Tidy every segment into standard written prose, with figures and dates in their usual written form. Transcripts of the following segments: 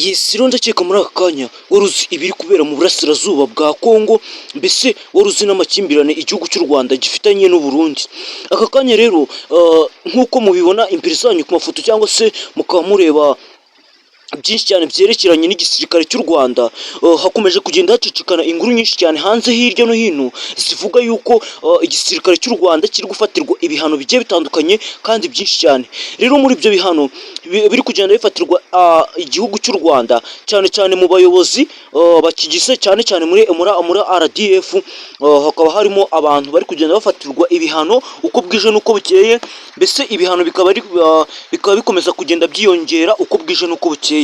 Yesiro ndakeka muri aka kanya wari uzi ibiri kubera mu burasirazuba bwa Kongo, mbese wari uzi n'amakimbirane igihugu cy'u Rwanda gifitanye n'u Burundi. Aka kanya rero nk'uko mubibona imbere zanyu ku mafoto cyangwa se mukaba mureba byinshi cyane byerekeranye n'igisirikare cy'u Rwanda, hakomeje kugenda hacicikana inkuru nyinshi cyane hanze hirya no hino zivuga yuko igisirikare cy'u Rwanda kiri gufatirwa ibihano bigiye bitandukanye kandi byinshi cyane. Rero muri ibyo bihano biri kugenda bifatirwa igihugu cy'u Rwanda, cyane cyane mu bayobozi bakigize, cyane cyane muri RDF, hakaba harimo abantu bari kugenda bafatirwa ibihano uko bwije n'uko bukeye, mbese ibihano bikaba bikomeza kugenda byiyongera uko bwije n'uko bukeye.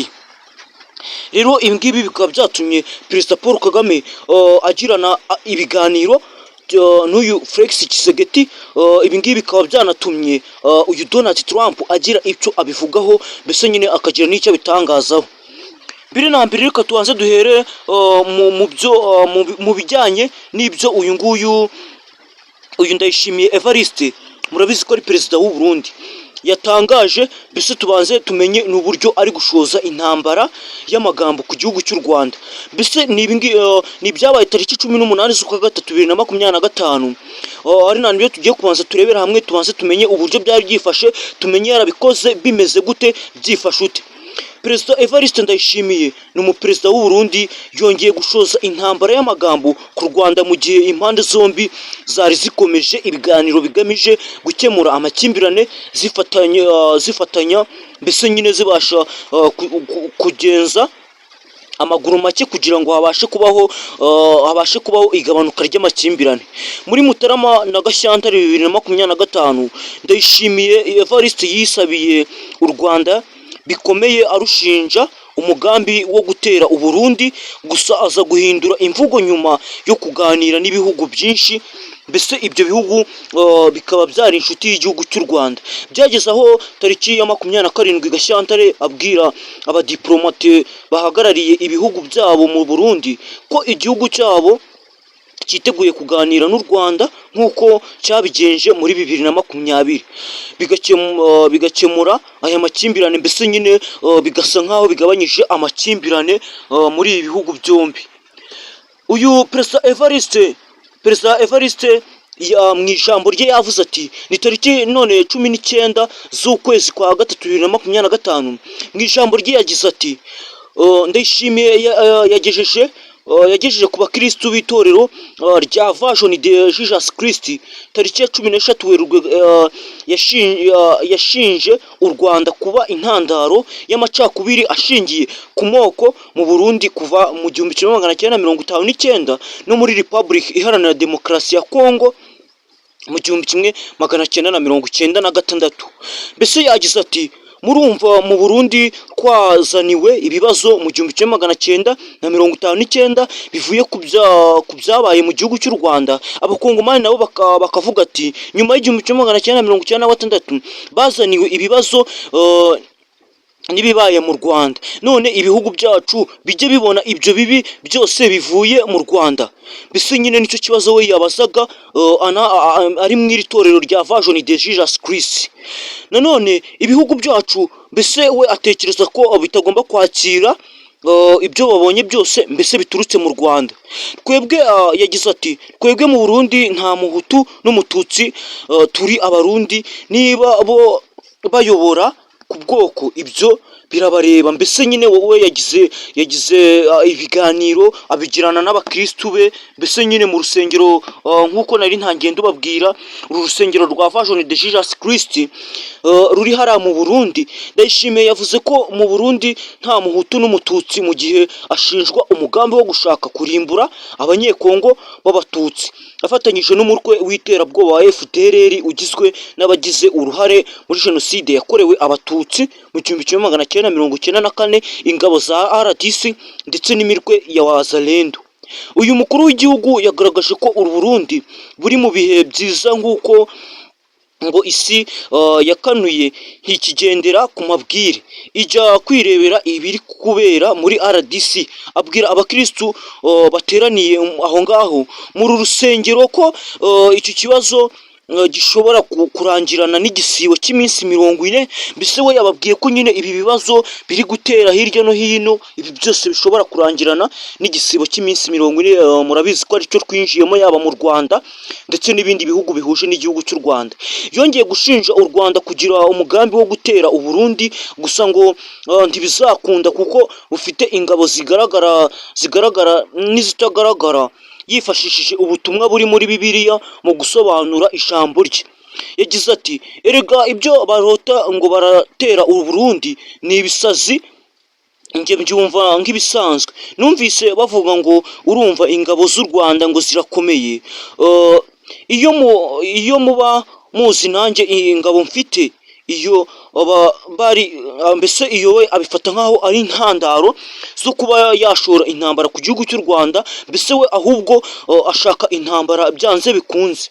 Rero ibi ngibi bikaba byatumye Perezida Paul Kagame agirana ibiganiro n'uyu Felix Tshisekedi. Ibi ngibi bikaba byanatumye uyu Donald Trump agira icyo abivugaho, mbese nyine akagira n'icyo abitangazaho. Mbere na mbere reka tubanze duhere mu bijyanye n'ibyo uyu Ndayishimiye Evariste, murabizi ko ari perezida w'u Burundi, yatangaje. Mbese tubanze tumenye n'uburyo ari gushoza intambara y'amagambo ku gihugu cy'u Rwanda. Mbese ni ibyabaye tariki 18 z'ukwa gatatu 2025. Ari nabyo tugiye kubanza turebera hamwe, tubanze tumenye uburyo byari byifashe, tumenye yarabikoze bimeze gute, byifashe ute. Perezida Evariste Ndayishimiye ni umuperezida w'u Burundi, yongeye gushoza intambara y'amagambo ku Rwanda mu gihe impande zombi zari zikomeje ibiganiro bigamije gukemura amakimbirane, zifatanya mbese nyine zibasha kugenza amaguru make kugira ngo habashe kubaho igabanuka ry'amakimbirane. Muri Mutarama na Gashyantare 2025, Ndayishimiye Evariste yisabiye u Rwanda bikomeye arushinja umugambi wo gutera u Burundi, gusa aza guhindura imvugo nyuma yo kuganira n'ibihugu byinshi. Mbese ibyo bihugu bikaba byari inshuti y'igihugu cy'u Rwanda. Byageze aho tariki ya 27 Gashyantare abwira abadiplomate bahagarariye ibihugu byabo mu Burundi ko igihugu cyabo cyiteguye kuganira n'u Rwanda nk'uko cyabigenje muri 2020, bigakemura aya makimbirane, mbese nyine bigasa nk'aho bigabanyije amakimbirane muri ibi bihugu byombi. Uyu Perezida Evariste mu ijambo rye yavuze ati, ni tariki none 19 z'ukwezi kwa gatatu 2025. Mu ijambo rye yagize ati, Ndayishimiye yagejeje ku bakristu b'itorero rya Vision de Jesus Christ tariki ya 16 Werurwe, yashinje u Rwanda kuba intandaro y'amacakubiri ashingiye ku moko mu Burundi kuva mu 1959 no muri Republic Iharanira Demokarasi ya Kongo mu 1996. Mbese yagize ati, murumva mu Burundi twazaniwe ibibazo mu 1959 bivuye ku byabaye mu gihugu cy'u Rwanda. Abakongomani nabo bakavuga ati, nyuma y'1996 bazaniwe ibibazo n'ibibaye mu Rwanda, none ibihugu byacu bijye bibona ibyo bibi byose bivuye mu Rwanda. Mbese nyine nicyo kibazo we yabazaga ari mu iri torero rya Vision de Jesus Christ. Nanone ibihugu byacu, mbese we atekereza ko bitagomba kwakira ibyo babonye byose mbese biturutse mu Rwanda. Twebwe yagize ati, twebwe mu Burundi nta muhutu n'umututsi, turi abarundi, niba bo bayobora ku bwoko ibyo birabareba. Mbese nyine wowe yagize ibiganiro abigirana n'abakristu be, mbese nyine mu rusengero nk'uko nari ntangiye ndubabwira, uru rusengero rwa Vision de Jesus Christ ruri hariya mu Burundi. Ndayishimiye yavuze ko mu Burundi nta muhutu n'umututsi, mu gihe ashinjwa umugambi wo gushaka kurimbura abanyekongo b'abatutsi afatanyije n'umutwe w'iterabwoba wa FDLR ugizwe n'abagize uruhare muri jenoside yakorewe abatutsi mu 1994, ingabo za RDC ndetse n'imirwe ya Wazalendo. Uyu mukuru w'igihugu yagaragaje ko u Burundi buri mu bihe byiza, nk'uko ngo isi yakanuye ntikigendera ku mabwire, ijya kwirebera ibiri kubera muri RDC. Abwira abakristu bateraniye aho ngaho muri rusengero ko icyo kibazo gishobora kurangirana n'igisibo cy'iminsi 40. Mbese we yababwiye ko nyine ibi bibazo biri gutera hirya no hino, ibi byose bishobora kurangirana n'igisibo cy'iminsi 40. Murabizi ko aricyo twinjiyemo, yaba mu Rwanda ndetse n'ibindi bihugu bihuje n'igihugu cy'u Rwanda. Yongeye gushinja u Rwanda kugira umugambi wo gutera u Burundi, gusa ngo ntibizakunda kuko bufite ingabo zigaragara n'izitagaragara, yifashishije ubutumwa buri muri Bibiliya mu gusobanura ijambo rye. Yagize ati erega ibyo barota ngo baratera u Burundi ni ibisazi, njye mbyumva nk'ibisanzwe. Numvise bavuga ngo urumva ingabo z'u Rwanda ngo zirakomeye. Iyo muba muzi nanjye ingabo mfite, iyo bari mbese iyo we abifata nk'aho ari intandaro zo kuba yashora intambara ku gihugu cy'u Rwanda. Mbese we ahubwo ashaka intambara byanze bikunze.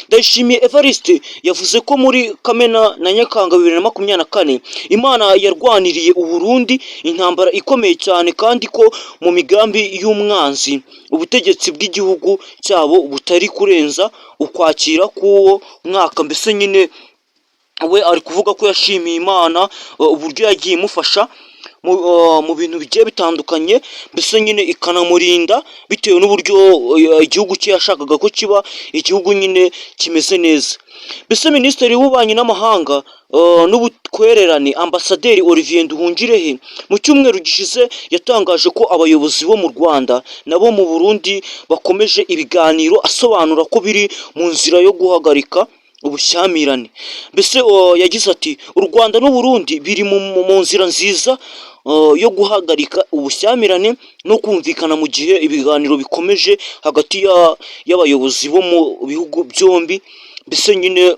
Ndayishimiye Evariste yavuze ko muri Kamena na Nyakanga 2024 Imana yarwaniriye u Burundi intambara ikomeye cyane, kandi ko mu migambi y'umwanzi ubutegetsi bw'igihugu cyabo butari kurenza ukwakira k'uwo mwaka. Mbese nyine we ari kuvuga ko yashimiye Imana uburyo yagiye imufasha mu bintu bigiye bitandukanye, mbese nyine ikanamurinda bitewe n'uburyo igihugu cye yashakaga ko kiba igihugu nyine kimeze neza. Mbese Minisitiri w'Ububanyi n'Amahanga n'Ubutwererane Ambasaderi Olivier Nduhungirehe mu cyumweru gishize yatangaje ko abayobozi bo mu Rwanda nabo mu Burundi bakomeje ibiganiro, asobanura ko biri mu nzira yo guhagarika ubushyamirane. Mbese yagize ati u Rwanda n'u Burundi biri mu nzira nziza yo guhagarika ubushyamirane no kumvikana mu gihe ibiganiro bikomeje hagati y'abayobozi bo mu bihugu byombi. Mbese nyine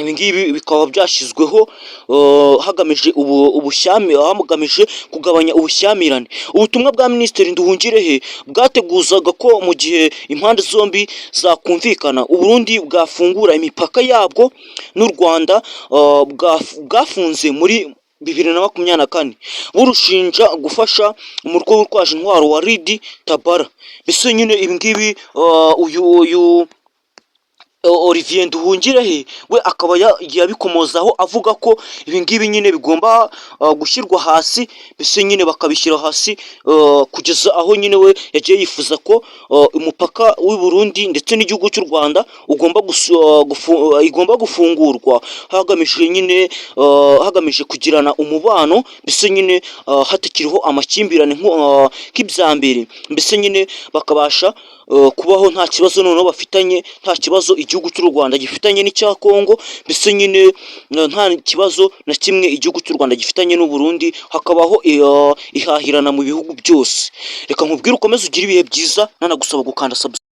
ibi ngibi bikaba byashyizweho hagamije hagamije kugabanya ubushyamirane. Ubutumwa bwa Minisitiri Nduhungirehe bwateguzaga ko mu gihe impande zombi zakumvikana, u Burundi bwafungura imipaka yabwo n'u Rwanda bwafunze muri 2024 burushinja gufasha umutwe witwaje intwaro wa Ridi Tabara. Mbese nyine ibi ngibi uyu Olivier Nduhungirehe we akaba yabikomozaho avuga ko ibi ngibi nyine bigomba gushyirwa hasi, mbese nyine bakabishyira hasi kugeza aho nyine we yagiye yifuza ko umupaka w'u Burundi ndetse n'igihugu cy'u Rwanda igomba gufungurwa hagamije kugirana umubano, mbese nyine hatakiriho amakimbirane nk'ibya mbere. Mbese nyine bakabasha kubaho nta kibazo noneho bafitanye, nta kibazo igihugu cy'u Rwanda gifitanye n'icya Kongo, mbese nyine nta kibazo na kimwe igihugu cy'u Rwanda gifitanye n'u Burundi, hakabaho ihahirana mu bihugu byose. Reka nkubwire ukomeze ugire ibihe byiza, nanagusaba gukanda subscribe.